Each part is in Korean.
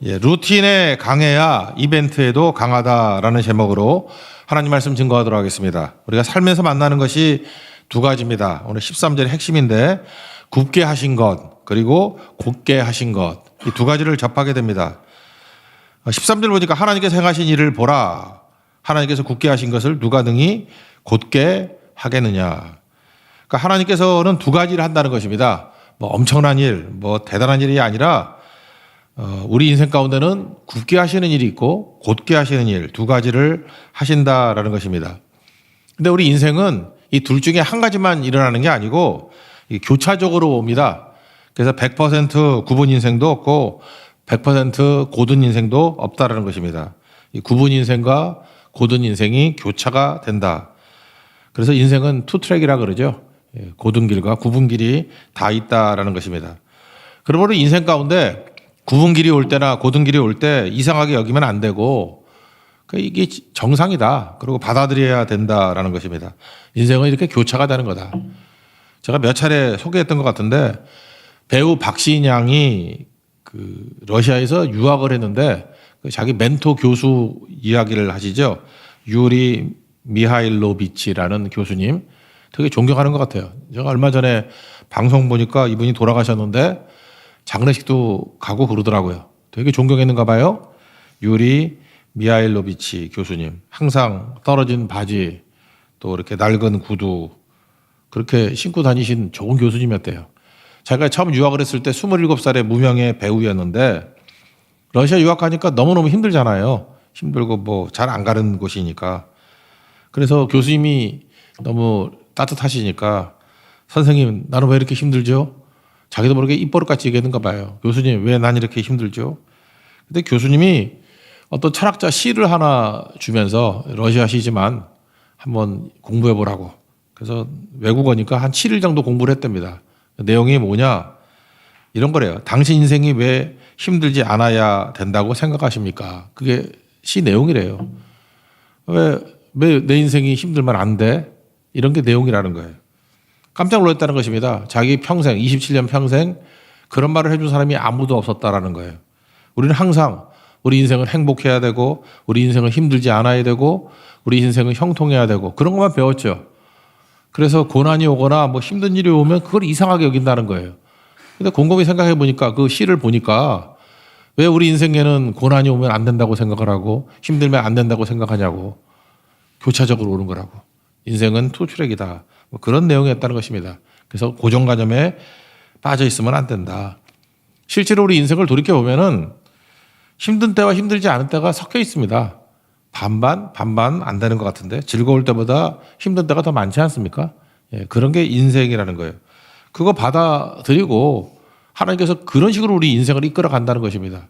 예, 루틴에 강해야 이벤트에도 강하다라는 제목으로 하나님 말씀 증거하도록 하겠습니다. 우리가 살면서 만나는 것이 두 가지입니다. 오늘 13절의 핵심인데 굽게 하신 것 그리고 곧게 하신 것, 이 두 가지를 접하게 됩니다. 13절 보니까 하나님께서 행하신 일을 보라. 하나님께서 굽게 하신 것을 누가 능히 곧게 하겠느냐. 그러니까 하나님께서는 두 가지를 한다는 것입니다. 뭐 엄청난 일, 뭐 대단한 일이 아니라 우리 인생 가운데는 굽게 하시는 일이 있고 곧게 하시는 일, 두 가지를 하신다라는 것입니다. 근데 우리 인생은 이 둘 중에 한 가지만 일어나는 게 아니고 교차적으로 옵니다. 그래서 100% 구분 인생도 없고 100% 고든 인생도 없다라는 것입니다. 이 구분 인생과 고든 인생이 교차가 된다. 그래서 인생은 투 트랙이라 그러죠. 고든 길과 구분 길이 다 있다라는 것입니다. 그러므로 인생 가운데 구분 길이 올 때나 고든 길이 올 때 이상하게 여기면 안 되고 이게 정상이다. 그리고 받아들여야 된다라는 것입니다. 인생은 이렇게 교차가 되는 거다. 제가 몇 차례 소개했던 것 같은데 배우 박시인 양이 러시아에서 유학을 했는데 자기 멘토 교수 이야기를 하시죠. 유리 미하일로비치라는 교수님 되게 존경하는 것 같아요. 제가 얼마 전에 방송 보니까 이분이 돌아가셨는데 장례식도 가고 그러더라고요. 되게 존경했는가 봐요. 유리 미하일로비치 교수님. 항상 떨어진 바지 또 이렇게 낡은 구두 그렇게 신고 다니신 좋은 교수님이었대요. 자기가 처음 유학을 했을 때 27살의 무명의 배우였는데 러시아 유학하니까 너무너무 힘들잖아요. 힘들고 뭐 잘 안 가는 곳이니까. 그래서 교수님이 너무 따뜻하시니까 선생님 나는 왜 이렇게 힘들죠? 자기도 모르게 입버릇같이 얘기했는가 봐요. 교수님 왜 난 이렇게 힘들죠? 근데 교수님이 어떤 철학자 시를 하나 주면서 러시아 시지만 한번 공부해 보라고. 그래서 외국어니까 한 7일 정도 공부를 했답니다. 내용이 뭐냐? 이런 거래요. 당신 인생이 왜 힘들지 않아야 된다고 생각하십니까? 그게 시 내용이래요. 왜 내 인생이 힘들면 안 돼? 이런 게 내용이라는 거예요. 깜짝 놀랐다는 것입니다. 자기 평생, 27년 평생 그런 말을 해준 사람이 아무도 없었다라는 거예요. 우리는 항상 우리 인생은 행복해야 되고 우리 인생은 힘들지 않아야 되고 우리 인생은 형통해야 되고 그런 것만 배웠죠. 그래서 고난이 오거나 뭐 힘든 일이 오면 그걸 이상하게 여긴다는 거예요. 근데 곰곰이 생각해 보니까 그 시를 보니까 왜 우리 인생에는 고난이 오면 안 된다고 생각을 하고 힘들면 안 된다고 생각하냐고. 교차적으로 오는 거라고. 인생은 투트랙이다. 뭐 그런 내용이었다는 것입니다. 그래서 고정관념에 빠져 있으면 안 된다. 실제로 우리 인생을 돌이켜 보면은 힘든 때와 힘들지 않은 때가 섞여 있습니다. 반반 안 되는 것 같은데 즐거울 때보다 힘든 때가 더 많지 않습니까? 예, 그런 게 인생이라는 거예요. 그거 받아들이고 하나님께서 그런 식으로 우리 인생을 이끌어 간다는 것입니다.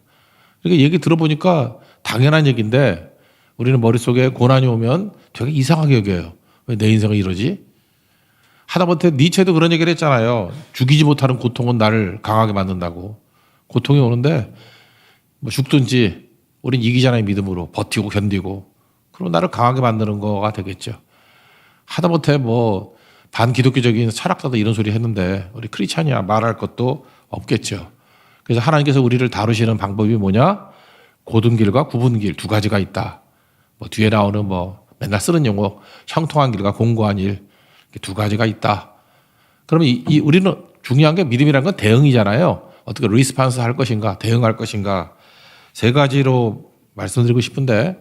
이렇게 얘기 들어보니까 당연한 얘기인데 우리는 머릿속에 고난이 오면 되게 이상하게 여겨요. 왜 내 인생은 이러지? 하다못해 니체도 그런 얘기를 했잖아요. 죽이지 못하는 고통은 나를 강하게 만든다고. 고통이 오는데 뭐 죽든지 우린 이기잖아요. 믿음으로 버티고 견디고. 그럼 나를 강하게 만드는 거가 되겠죠. 하다못해 뭐 반기독교적인 철학자도 이런 소리 했는데 우리 크리스찬이야 말할 것도 없겠죠. 그래서 하나님께서 우리를 다루시는 방법이 뭐냐? 고든 길과 구분 길 두 가지가 있다. 뭐 뒤에 나오는 뭐 맨날 쓰는 용어 형통한 길과 공고한 일 두 가지가 있다. 그러면 우리는 중요한 게 믿음이라는 건 대응이잖아요. 어떻게 리스판스 할 것인가 대응할 것인가 세 가지로 말씀드리고 싶은데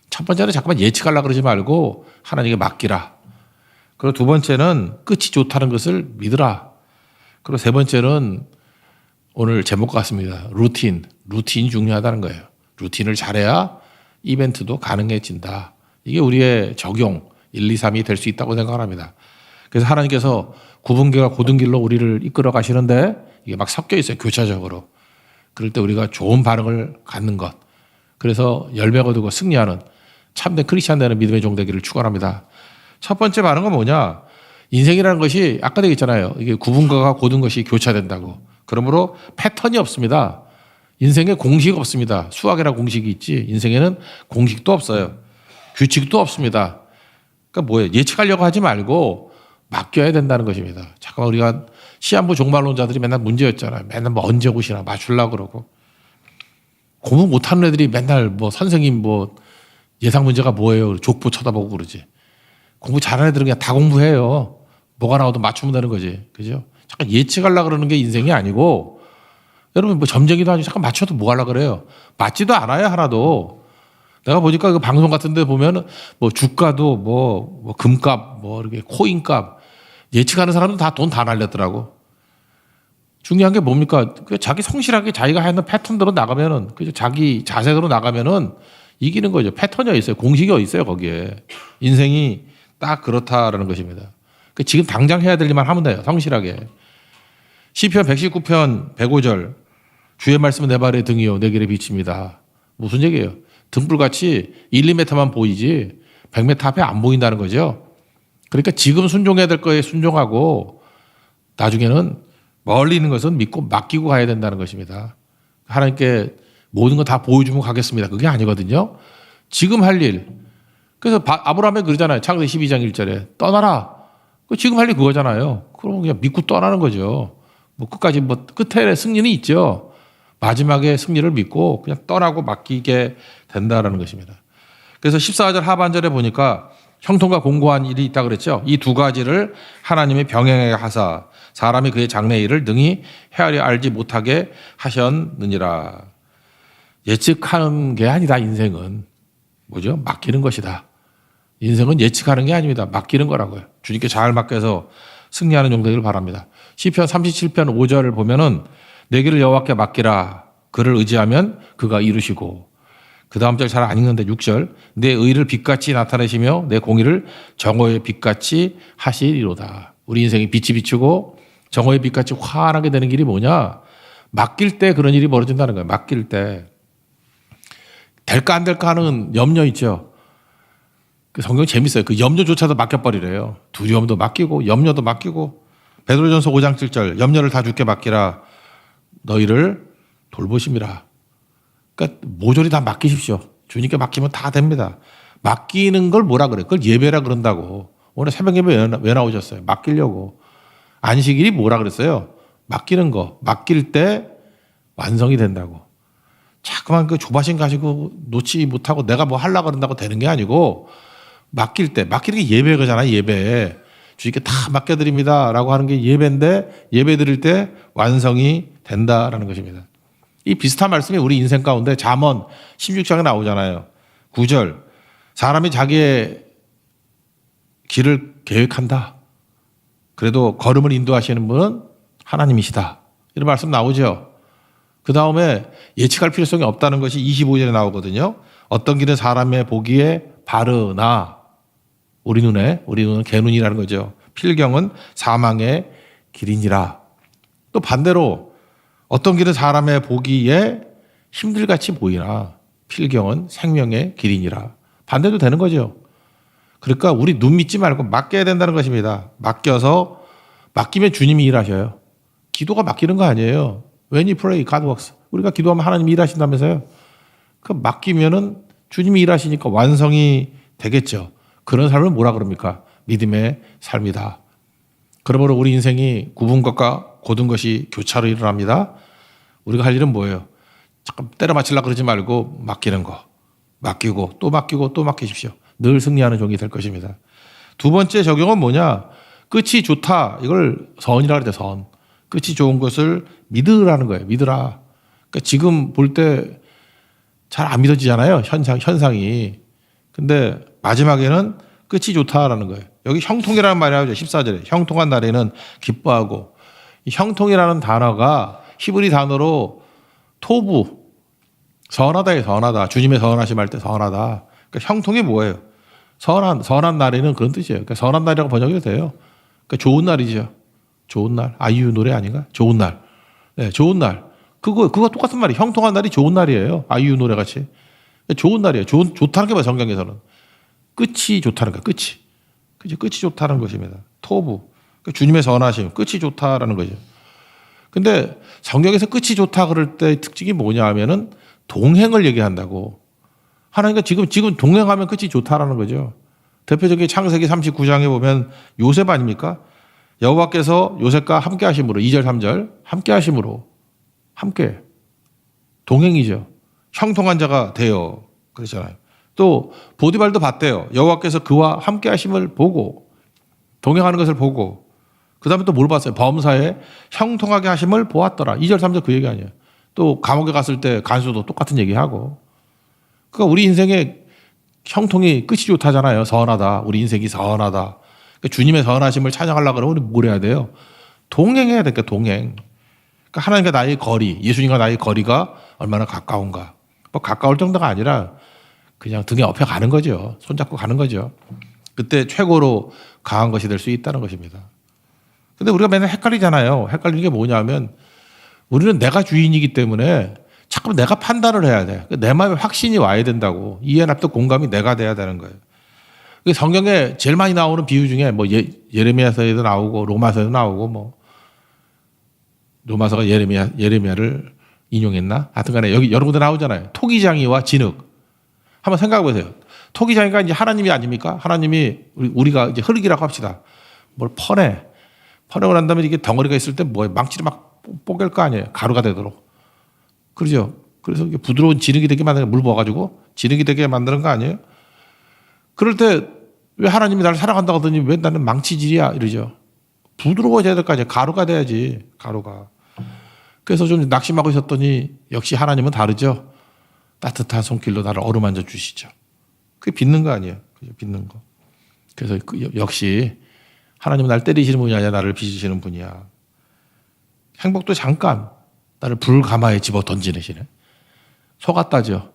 첫 번째는 잠깐만 예측하려고 그러지 말고 하나님께 맡기라. 그리고 두 번째는 끝이 좋다는 것을 믿으라. 그리고 세 번째는 오늘 제목 같습니다. 루틴이 중요하다는 거예요. 루틴을 잘해야 이벤트도 가능해진다. 이게 우리의 적용 1, 2, 3이 될 수 있다고 생각합니다. 그래서 하나님께서 구분길과 고든 길로 우리를 이끌어 가시는데 이게 막 섞여 있어요. 교차적으로. 그럴 때 우리가 좋은 반응을 갖는 것. 그래서 열매 거두고 승리하는 참된 크리스찬 되는 믿음의 종 되기를 축원합니다. 첫 번째 반응은 뭐냐? 인생이라는 것이 아까 얘기했잖아요. 이게 구분과 고든 것이 교차된다고. 그러므로 패턴이 없습니다. 인생에 공식 없습니다. 수학이라는 공식이 있지 인생에는 공식도 없어요. 규칙도 없습니다. 그러니까 뭐예요? 예측하려고 하지 말고 맡겨야 된다는 것입니다. 잠깐만 우리가 시한부 종말론자들이 맨날 문제였잖아요. 맨날 뭐 언제 오시나 맞추려고 그러고. 공부 못하는 애들이 맨날 뭐 선생님 뭐 예상 문제가 뭐예요? 족보 쳐다보고 그러지. 공부 잘하는 애들은 그냥 다 공부해요. 뭐가 나와도 맞추면 되는 거지. 그죠? 잠깐 예측하려고 그러는 게 인생이 아니고, 여러분 뭐 점쟁이도 아니고 잠깐 맞춰도 뭐 하려고 그래요? 맞지도 않아요, 하나도. 내가 보니까 그 방송 같은 데 보면 뭐 주가도 뭐 금값, 뭐 이렇게 코인값 예측하는 사람은 다 돈 다 날렸더라고. 중요한 게 뭡니까? 그 자기 성실하게 자기가 하는 패턴대로 나가면은, 그죠? 자기 자세대로 나가면은 이기는 거죠. 패턴이 있어요. 공식이 있어요, 거기에. 인생이 딱 그렇다라는 것입니다. 지금 당장 해야 될 일만 하면 돼요. 성실하게. 시편 119편 105절 주의 말씀은 내 발의 등이요 내 길의 빛입니다. 무슨 얘기예요? 등불같이 1, 2m만 보이지 100m 앞에 안 보인다는 거죠. 그러니까 지금 순종해야 될 거에 순종하고 나중에는 멀리 있는 것은 믿고 맡기고 가야 된다는 것입니다. 하나님께 모든 거 다 보여주면 가겠습니다. 그게 아니거든요. 지금 할 일. 그래서 아브라함이 그러잖아요. 창세기 12장 1절에 떠나라. 지금 할 일 그거잖아요. 그럼 그냥 믿고 떠나는 거죠. 뭐 끝까지 뭐 끝에 승리는 있죠. 마지막에 승리를 믿고 그냥 떠나고 맡기게 된다라는 것입니다. 그래서 14절 하반절에 보니까 형통과 공고한 일이 있다 그랬죠. 이 두 가지를 하나님이 병행하게 하사 사람이 그의 장래 일을 능히 헤아려 알지 못하게 하셨느니라. 예측하는 게 아니다. 인생은 뭐죠? 맡기는 것이다. 인생은 예측하는 게 아닙니다. 맡기는 거라고요. 주님께 잘 맡겨서 승리하는 종 되기를 바랍니다. 시편 37편 5절을 보면은 내 길을 여호와께 맡기라. 그를 의지하면 그가 이루시고, 그 다음 절 잘 안 읽는데 6절 내 의를 빛같이 나타내시며 내 공의를 정오의 빛같이 하시리로다. 우리 인생이 빛이 비추고 정오의 빛같이 환하게 되는 길이 뭐냐? 맡길 때 그런 일이 벌어진다는 거예요. 맡길 때. 될까 안 될까 하는 염려 있죠. 그 성경 재밌어요. 그 염려조차도 맡겨버리래요. 두려움도 맡기고 염려도 맡기고. 베드로전서 5장 7절 염려를 다 주께 맡기라. 너희를 돌보심이라. 그러니까 모조리 다 맡기십시오. 주님께 맡기면 다 됩니다. 맡기는 걸 뭐라 그래? 그걸 예배라 그런다고. 오늘 새벽 예배 왜 나오셨어요? 맡기려고. 안식일이 뭐라 그랬어요? 맡기는 거. 맡길 때 완성이 된다고. 자꾸만 그 조바심 가지고 놓지 못하고 내가 뭐 하려고 그런다고 되는 게 아니고, 맡길 때, 맡기는 게 예배 거잖아요. 예배. 주님께 다 맡겨드립니다 라고 하는 게 예배인데, 예배 드릴 때 완성이 된다라는 것입니다. 이 비슷한 말씀이 우리 인생 가운데 잠언 16장에 나오잖아요. 9절 사람이 자기의 길을 계획한다. 그래도 걸음을 인도하시는 분은 하나님이시다. 이런 말씀 나오죠. 그 다음에 예측할 필요성이 없다는 것이 25절에 나오거든요. 어떤 길은 사람의 보기에 바르나, 우리 눈은 개눈이라는 거죠. 필경은 사망의 길이니라. 또 반대로 어떤 길은 사람의 보기에 힘들같이 보이나 필경은 생명의 길이니라. 반대도 되는 거죠. 그러니까 우리 눈 믿지 말고 맡겨야 된다는 것입니다. 맡기면 주님이 일하셔요. 기도가 맡기는 거 아니에요. When you pray, God works. 우리가 기도하면 하나님이 일하신다면서요. 그 맡기면은 주님이 일하시니까 완성이 되겠죠. 그런 삶을 뭐라 그럽니까? 믿음의 삶이다. 그러므로 우리 인생이 굽은 것과 곧은 것이 교차로 일어납니다. 우리가 할 일은 뭐예요? 잠깐 때려 맞추려고 그러지 말고 맡기는 거. 맡기고 또 맡기고 또 맡기십시오. 늘 승리하는 종이 될 것입니다. 두 번째 적용은 뭐냐? 끝이 좋다. 이걸 선이라고 그러죠. 선. 끝이 좋은 것을 믿으라는 거예요. 믿으라. 그러니까 지금 볼 때 잘 안 믿어지잖아요. 현상이. 근데 마지막에는 끝이 좋다라는 거예요. 여기 형통이라는 말이 나오죠. 14절에. 형통한 날에는 기뻐하고. 이 형통이라는 단어가 히브리 단어로 토부. 선하다에 선하다. 주님의 선하심 할 때 선하다. 그러니까 형통이 뭐예요? 선한 날에는 그런 뜻이에요. 그러니까 선한 날이라고 번역이 돼요. 그러니까 좋은 날이죠. 좋은 날. 아이유 노래 아닌가? 좋은 날. 네, 좋은 날. 그거 똑같은 말이에요. 형통한 날이 좋은 날이에요. 아이유 노래 같이. 좋은 날이에요. 좋다는 게 뭐야, 성경에서는. 끝이 좋다는 거야, 끝이. 그죠? 끝이 좋다는 것입니다. 토부. 그러니까 주님의 선하심. 끝이 좋다라는 거죠. 근데 성경에서 끝이 좋다 그럴 때 특징이 뭐냐 하면은 동행을 얘기한다고. 하나님과 지금 동행하면 끝이 좋다라는 거죠. 대표적인 창세기 39장에 보면 요셉 아닙니까? 여호와께서 요셉과 함께 하심으로 2절 3절 함께 하심으로 함께 동행이죠. 형통한 자가 되어 그러잖아요. 또 보디발도 봤대요. 여호와께서 그와 함께 하심을 보고 동행하는 것을 보고 그다음에 또 뭘 봤어요? 범사에 형통하게 하심을 보았더라. 2절 3절 그 얘기 아니에요. 또 감옥에 갔을 때 간수도 똑같은 얘기하고. 그러니까 우리 인생의 형통이 끝이 좋다잖아요. 선하다. 우리 인생이 선하다. 그러니까 주님의 선하심을 찬양하려고 그러면 우리 뭘 해야 돼요? 동행해야 되니까 동행. 그러니까 하나님과 나의 거리, 예수님과 나의 거리가 얼마나 가까운가. 뭐 가까울 정도가 아니라 그냥 등에 업혀 가는 거죠. 손잡고 가는 거죠. 그때 최고로 강한 것이 될 수 있다는 것입니다. 근데 우리가 맨날 헷갈리잖아요. 헷갈리는 게 뭐냐면 우리는 내가 주인이기 때문에 자꾸 내가 판단을 해야 돼. 내 마음에 확신이 와야 된다고. 이해, 납득, 공감이 내가 돼야 되는 거예요. 성경에 제일 많이 나오는 비유 중에 뭐 예레미야서에도 나오고 로마서에도 나오고 뭐 로마서가 예레미야를 인용했나? 하여튼간에 여기 여러 군데 나오잖아요. 토기장이와 진흙. 한번 생각해 보세요. 토기장이가 이제 하나님이 아닙니까? 하나님이 우리가 이제 흙이라고 합시다. 뭘 퍼내고 난 다음에 이게 덩어리가 있을 때 뭐에 망치를 막 뽀갤 거 아니에요. 가루가 되도록. 그러죠. 그래서 이게 부드러운 진흙이 되게 만드는 물 부어가지고 진흙이 되게 만드는 거 아니에요? 그럴 때 왜 하나님이 나를 사랑한다고 하더니 왜 나는 망치질이야? 이러죠. 부드러워져야 될 거 아니에요. 가루가 돼야지. 가루가. 그래서 좀 낙심하고 있었더니 역시 하나님은 다르죠. 따뜻한 손길로 나를 어루만져 주시죠. 그게 빚는 거 아니에요. 그죠? 빚는 거. 그래서 역시 하나님은 날 때리시는 분이 아니라 나를 빚으시는 분이야. 행복도 잠깐 나를 불가마에 집어 던지시네. 속았다죠.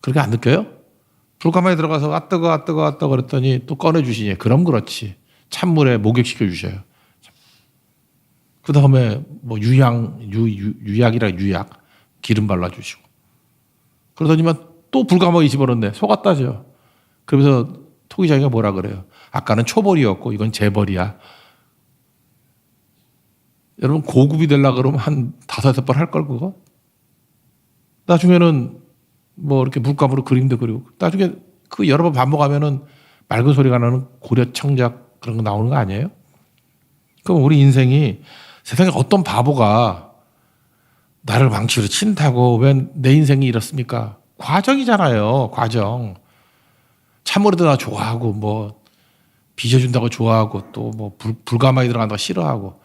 그렇게 안 느껴요? 불가마에 들어가서 아 뜨거 그랬더니 또 꺼내주시니 그럼 그렇지. 찬물에 목욕시켜 주셔요. 그 다음에 뭐 유약이라 유약 기름 발라주시고 그러더니만 또 불가마에 집어넣네. 속았다죠. 그러면서 토기장이가 뭐라 그래요? 아까는 초벌이었고 이건 재벌이야. 여러분 고급이 되려고 그러면 한 5-6번 할 걸 그거? 나중에는 뭐 이렇게 물감으로 그림도 그리고 나중에 그 여러 번 반복하면은 맑은 소리가 나는 고려청작 그런 거 나오는 거 아니에요? 그럼 우리 인생이 세상에 어떤 바보가 나를 망치로 친다고 왜 내 인생이 이렇습니까? 과정이잖아요. 과정. 참으로도 나 좋아하고 뭐 빚어준다고 좋아하고 또 뭐 불가마에 들어간다고 싫어하고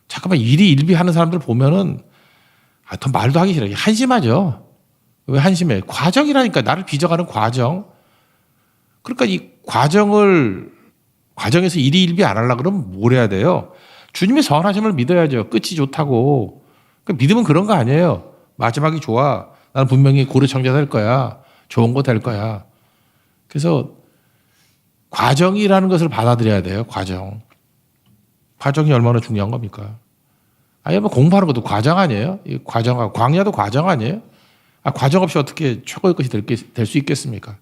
잠깐만 일희일비하는 사람들 보면은 더 말도 하기 싫어요. 한심하죠. 왜 한심해? 과정이라니까. 나를 빚어가는 과정. 그러니까 이 과정에서 일희일비 안 하려고 그러면 뭘 해야 돼요? 주님의 선하심을 믿어야죠. 끝이 좋다고. 그러니까 믿으면 그런 거 아니에요. 마지막이 좋아. 나는 분명히 고려청자 될 거야. 좋은 거 될 거야. 그래서 과정이라는 것을 받아들여야 돼요. 과정이 얼마나 중요한 겁니까? 아예 뭐 공부하는 것도 과정 아니에요? 광야도 과정 아니에요? 과정 없이 어떻게 최고의 것이 될 수 있겠습니까?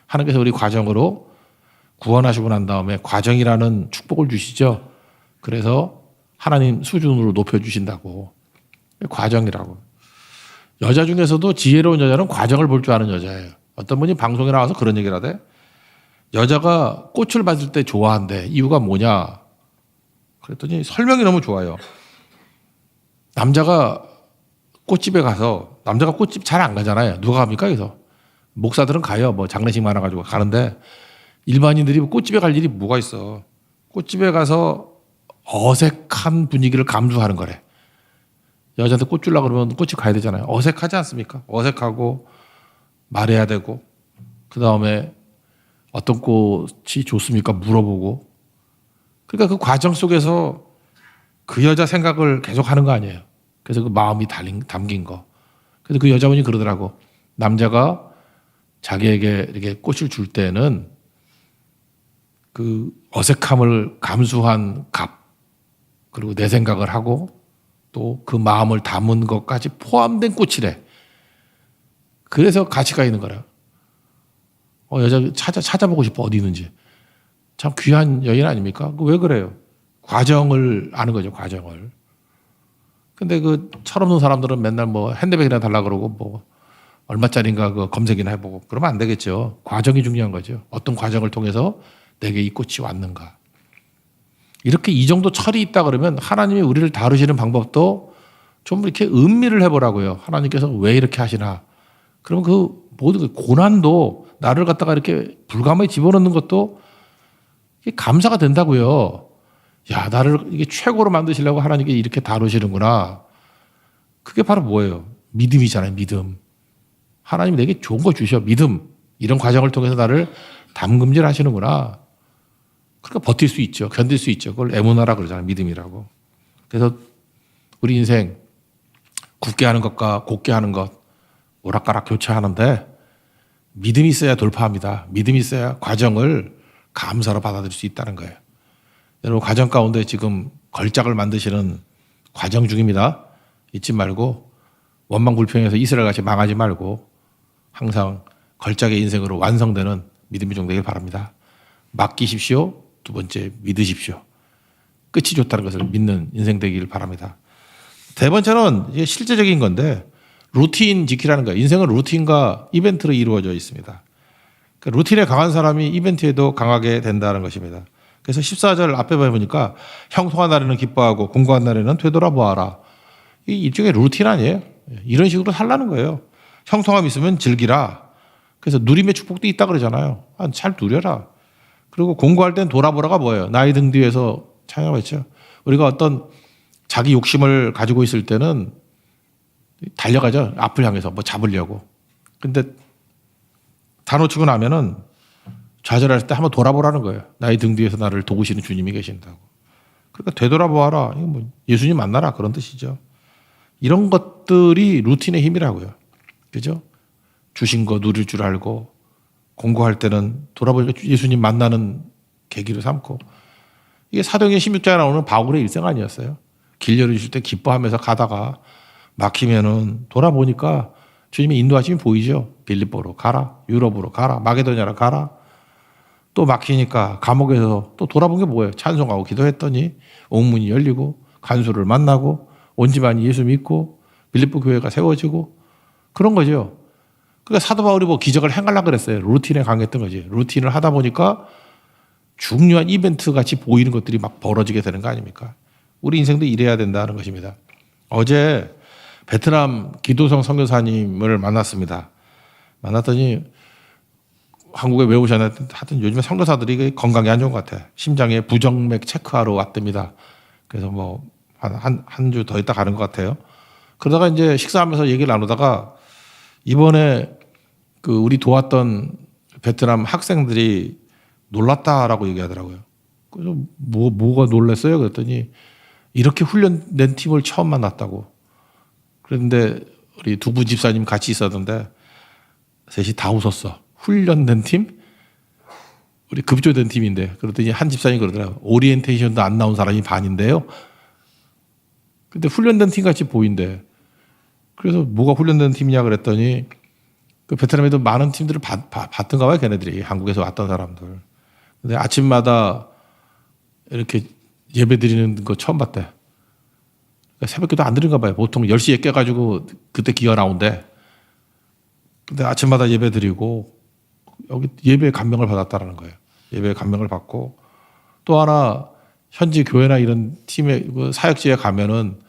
하나님께서 우리 과정으로 구원하시고 난 다음에 과정이라는 축복을 주시죠. 그래서 하나님 수준으로 높여주신다고. 과정이라고. 여자 중에서도 지혜로운 여자는 과정을 볼 줄 아는 여자예요. 어떤 분이 방송에 나와서 그런 얘기를 하대. 여자가 꽃을 받을 때 좋아한대. 이유가 뭐냐? 그랬더니 설명이 너무 좋아요. 남자가 꽃집에 가서 남자가 꽃집 잘 안 가잖아요. 누가 갑니까? 그래서 목사들은 가요. 뭐 장례식 많아가지고 가는데 일반인들이 꽃집에 갈 일이 뭐가 있어? 꽃집에 가서 어색한 분위기를 감수하는 거래. 여자한테 꽃 주려고 그러면 꽃집 가야 되잖아요. 어색하지 않습니까? 어색하고 말해야 되고 그 다음에 어떤 꽃이 좋습니까? 물어보고 그러니까 그 과정 속에서 그 여자 생각을 계속 하는 거 아니에요. 그래서 그 마음이 담긴 거. 그래서 그 여자분이 그러더라고. 남자가 자기에게 이렇게 꽃을 줄 때는 그 어색함을 감수한 값 그리고 내 생각을 하고 또 그 마음을 담은 것까지 포함된 꽃이래. 그래서 가치가 있는 거라. 여자 찾아보고 싶어 어디 있는지. 참 귀한 여인 아닙니까? 왜 그래요? 과정을 아는 거죠. 과정을. 근데 그 철없는 사람들은 맨날 뭐 핸드백이나 달라 그러고 뭐 얼마짜린가 그 검색이나 해보고 그러면 안 되겠죠. 과정이 중요한 거죠. 어떤 과정을 통해서 내게 이 꽃이 왔는가. 이렇게 이 정도 철이 있다 그러면 하나님이 우리를 다루시는 방법도 좀 이렇게 음미를 해보라고요. 하나님께서 왜 이렇게 하시나. 그러면 그 모든 그 고난도 나를 갖다가 이렇게 불감에 집어넣는 것도 이게 감사가 된다고요. 야, 나를 이게 최고로 만드시려고 하나님께 이렇게 다루시는구나. 그게 바로 뭐예요? 믿음이잖아요, 믿음. 하나님이 내게 좋은 거 주셔, 믿음. 이런 과정을 통해서 나를 담금질 하시는구나. 그러니까 버틸 수 있죠. 견딜 수 있죠. 그걸 에모나라 그러잖아요, 믿음이라고. 그래서 우리 인생 굳게 하는 것과 곧게 하는 것, 오락가락 교차하는데 믿음이 있어야 돌파합니다. 믿음이 있어야 과정을 감사로 받아들일 수 있다는 거예요. 여러분 과정 가운데 지금 걸작을 만드시는 과정 중입니다. 잊지 말고 원망불평해서 이스라엘같이 망하지 말고 항상 걸작의 인생으로 완성되는 믿음이 좀 되길 바랍니다. 맡기십시오. 두 번째 믿으십시오. 끝이 좋다는 것을 믿는 인생 되길 바랍니다. 세 번째는 이게 실제적인 건데 루틴 지키라는 거예요. 인생은 루틴과 이벤트로 이루어져 있습니다. 그러니까 루틴에 강한 사람이 이벤트에도 강하게 된다는 것입니다. 그래서 14절 앞에 보니까 형통한 날에는 기뻐하고 공고한 날에는 되돌아보아라. 이 일종의 루틴 아니에요. 이런 식으로 살라는 거예요. 형통함 있으면 즐기라. 그래서 누림의 축복도 있다 그러잖아요. 잘 누려라. 그리고 공고할 땐 돌아보라가 뭐예요? 나의 등 뒤에서 찬양했죠. 우리가 어떤 자기 욕심을 가지고 있을 때는 달려가죠. 앞을 향해서 뭐 잡으려고. 근데 다 놓치고 나면은 좌절할 때 한번 돌아보라는 거예요. 나의 등 뒤에서 나를 도우시는 주님이 계신다고. 그러니까 되돌아보아라. 이거 뭐 예수님 만나라 그런 뜻이죠. 이런 것들이 루틴의 힘이라고요. 그죠? 주신 거 누릴 줄 알고 공고할 때는 돌아보니까 예수님 만나는 계기로 삼고 이게 사도행전 16장에 나오는 바울의 일생 아니었어요. 길 열어주실 때 기뻐하면서 가다가 막히면은 돌아보니까 주님의 인도하심이 보이죠. 빌립보로 가라. 유럽으로 가라. 마게도냐로 가라. 또 막히니까 감옥에서 또 돌아본 게 뭐예요? 찬송하고 기도했더니 옥문이 열리고 간수를 만나고 온 집안이 예수 믿고 빌립보 교회가 세워지고 그런 거죠. 그러니까 사도 바울이 뭐 기적을 행하려고 그랬어요. 루틴에 강했던 거지. 루틴을 하다 보니까 중요한 이벤트 같이 보이는 것들이 막 벌어지게 되는 거 아닙니까? 우리 인생도 이래야 된다는 것입니다. 어제 베트남 기도성 선교사님을 만났습니다. 만났더니 한국에 왜 오셨나 하여튼 요즘에 선교사들이 건강이 안 좋은 것 같아. 심장에 부정맥 체크하러 왔답니다. 그래서 뭐 한 주 더 있다 가는 것 같아요. 그러다가 이제 식사하면서 얘기를 나누다가 이번에 그 우리 도왔던 베트남 학생들이 놀랐다라고 얘기하더라고요. 그래서 뭐가 놀랐어요? 그랬더니 이렇게 훈련된 팀을 처음 만났다고. 그런데 우리 두부 집사님 같이 있었는데 셋이 다 웃었어. 훈련된 팀? 우리 급조된 팀인데. 그랬더니 한 집사님이 그러더라고요. 오리엔테이션도 안 나온 사람이 반인데요. 근데 훈련된 팀 같이 보인대. 그래서 뭐가 훈련된 팀이냐 그랬더니 그 베트남에도 많은 팀들을 봤던가 봐요. 걔네들이. 한국에서 왔던 사람들. 근데 아침마다 이렇게 예배 드리는 거 처음 봤대. 새벽기도 안 드린가 봐요. 보통 10시에 깨가지고 그때 기어 나온대. 근데 아침마다 예배 드리고 여기 예배에 감명을 받았다는 거예요. 예배에 감명을 받고 또 하나 현지 교회나 이런 팀의 사역지에 가면은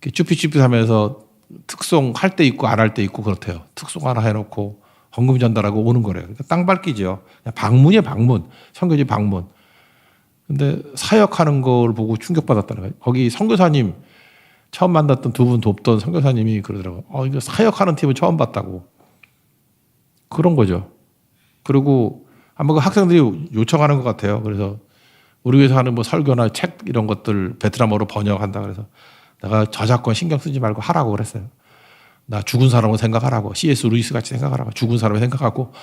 쭈삣쭈삣하면서 특송 할 때 있고 안 할 때 있고 그렇대요. 특송 하나 해놓고 헌금 전달하고 오는 거래요. 그러니까 땅 밟기죠. 방문이에요, 방문. 선교지 방문. 근데 사역하는 걸 보고 충격받았다는 거예요. 거기 선교사님 처음 만났던 두 분 돕던 선교사님이 그러더라고요. 이거 사역하는 팀은 처음 봤다고. 그런 거죠. 그리고 아마 그 학생들이 요청하는 것 같아요. 그래서 우리 교회에서 하는 뭐 설교나 책 이런 것들 베트남어로 번역한다 그래서 내가 저작권 신경 쓰지 말고 하라고 그랬어요. 나 죽은 사람을 생각하라고. C.S. 루이스 같이 생각하라고. 죽은 사람을 생각하고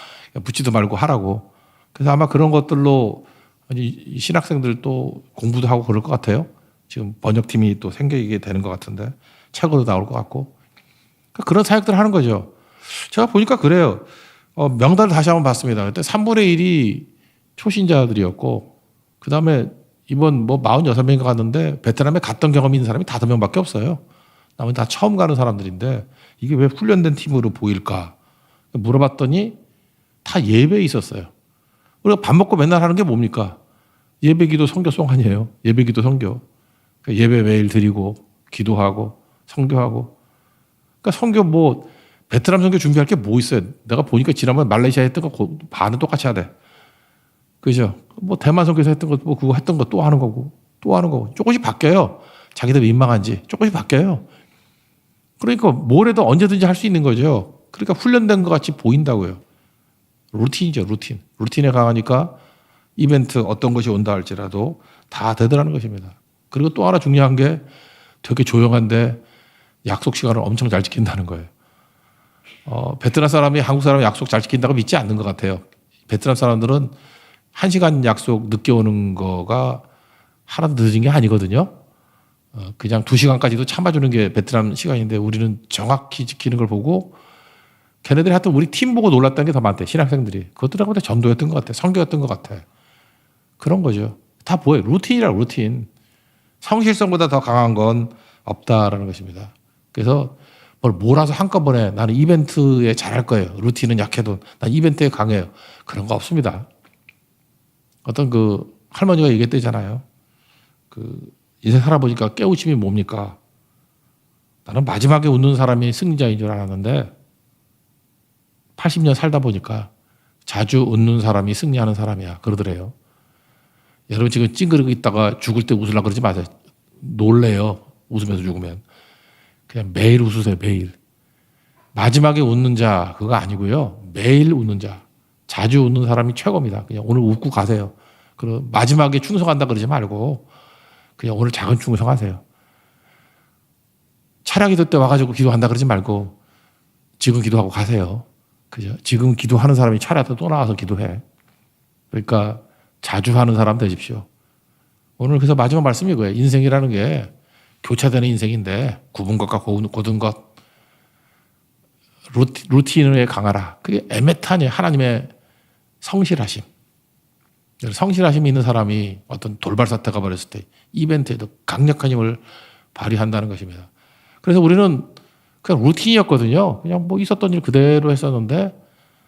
붙지도 말고 하라고. 그래서 아마 그런 것들로 신학생들 또 공부도 하고 그럴 것 같아요. 지금 번역팀이 또 생기게 되는 것 같은데 책으로 나올 것 같고. 그러니까 그런 사역들을 하는 거죠. 제가 보니까 그래요. 명단을 다시 한번 봤습니다. 그때 3분의 1이 초신자들이었고 그 다음에 이번 뭐 46명인가 갔는데 베트남에 갔던 경험이 있는 사람이 5명밖에 없어요. 나머지 다 처음 가는 사람들인데 이게 왜 훈련된 팀으로 보일까? 물어봤더니 다 예배에 있었어요. 우리가 밥 먹고 맨날 하는 게 뭡니까? 예배기도 선교송 아니에요. 예배기도 선교. 예배 매일 드리고 기도하고 선교하고. 그러니까 선교 뭐 베트남 선교 준비할 게 뭐 있어요? 내가 보니까 지난번 말레이시아 했던 거 반은 똑같이 하대. 그죠? 뭐 대만 선교에서 했던 거, 뭐 그거 했던 거 또 하는 거고, 또 하는 거고. 조금씩 바뀌어요. 자기들 민망한지 조금씩 바뀌어요. 그러니까 뭘 해도 언제든지 할 수 있는 거죠. 그러니까 훈련된 것 같이 보인다고요. 루틴이죠, 루틴. 루틴에 강하니까 이벤트 어떤 것이 온다 할지라도 다 되더라는 것입니다. 그리고 또 하나 중요한 게 되게 조용한데 약속 시간을 엄청 잘 지킨다는 거예요. 베트남 사람이 한국 사람 약속 잘 지킨다고 믿지 않는 것 같아요. 베트남 사람들은 1시간 약속 늦게 오는 거가 하나도 늦은 게 아니거든요. 그냥 2시간까지도 참아주는 게 베트남 시간인데 우리는 정확히 지키는 걸 보고 걔네들이 하여튼 우리 팀 보고 놀랐다는 게 더 많대. 신학생들이. 그것들하고 다 전도였던 것 같아. 성교였던 것 같아. 그런 거죠. 다 뭐예요? 루틴이라 루틴. 성실성보다 더 강한 건 없다라는 것입니다. 그래서 뭘 몰아서 한꺼번에 나는 이벤트에 잘할 거예요. 루틴은 약해도 난 이벤트에 강해요. 그런 거 없습니다. 어떤 그 할머니가 얘기했대잖아요. 그 인생 살아보니까 깨우침이 뭡니까? 나는 마지막에 웃는 사람이 승리자인 줄 알았는데 80년 살다 보니까 자주 웃는 사람이 승리하는 사람이야. 그러더래요. 여러분 지금 찡그리고 있다가 죽을 때 웃으려고 그러지 마세요. 놀래요. 웃으면서 죽으면. 그냥 매일 웃으세요. 매일. 마지막에 웃는 자 그거 아니고요. 매일 웃는 자. 자주 웃는 사람이 최고입니다. 그냥 오늘 웃고 가세요. 그리고 마지막에 충성한다 그러지 말고 그냥 오늘 작은 충성하세요. 차량이 될 때 와가지고 기도한다 그러지 말고 지금 기도하고 가세요. 그죠? 지금 기도하는 사람이 차량에 또 나와서 기도해. 그러니까 자주 하는 사람 되십시오. 오늘 그래서 마지막 말씀이 그거예요. 인생이라는 게 교차되는 인생인데 굽은 것과 고든 것 루틴에 강하라. 그게 에메탄이에요. 하나님의 성실하심. 성실하심이 있는 사람이 어떤 돌발 사태가 벌어졌을 때 이벤트에도 강력한 힘을 발휘한다는 것입니다. 그래서 우리는 그냥 루틴이었거든요. 그냥 뭐 있었던 일 그대로 했었는데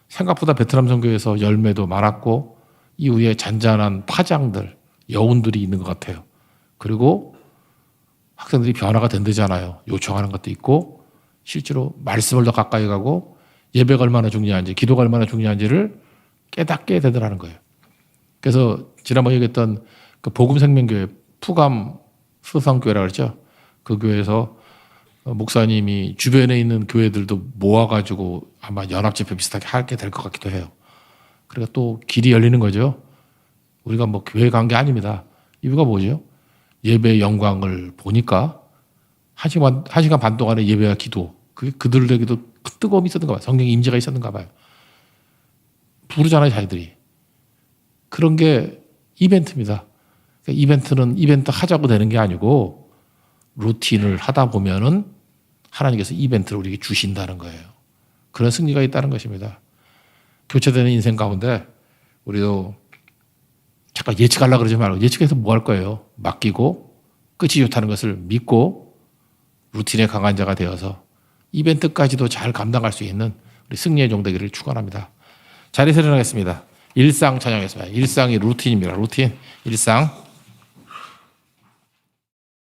생각보다 베트남 선교에서 열매도 많았고 이후에 잔잔한 파장들, 여운들이 있는 것 같아요. 그리고 학생들이 변화가 된다잖아요. 요청하는 것도 있고 실제로 말씀을 더 가까이 가고 예배가 얼마나 중요한지 기도가 얼마나 중요한지를 깨닫게 되더라는 거예요. 그래서 지난번에 얘기했던 그 복음생명교회 푸감 수성교회라고 그랬죠. 그 교회에서 목사님이 주변에 있는 교회들도 모아가지고 아마 연합집회 비슷하게 하게 될 것 같기도 해요. 그러니까 또 길이 열리는 거죠. 우리가 뭐 교회 간 게 아닙니다. 이유가 뭐죠? 예배의 영광을 보니까 1시간 반 동안의 예배와 기도, 그게 그들에게도 뜨거움이 있었는가 봐요. 성령의 임재가 있었는가 봐요. 부르잖아요, 자기들이. 그런 게 이벤트입니다. 그러니까 이벤트는 이벤트 하자고 되는 게 아니고 루틴을 하다 보면은 하나님께서 이벤트를 우리에게 주신다는 거예요. 그런 승리가 있다는 것입니다. 교체되는 인생 가운데 우리도 잠깐 예측하려고 그러지 말고 예측해서 뭐 할 거예요? 맡기고 끝이 좋다는 것을 믿고 루틴에 강한 자가 되어서 이벤트까지도 잘 감당할 수 있는 우리 승리의 종 되기를 축원합니다. 자리에서 일어나겠습니다. 일상 찬양했습니다. 일상이 루틴입니다. 루틴, 일상.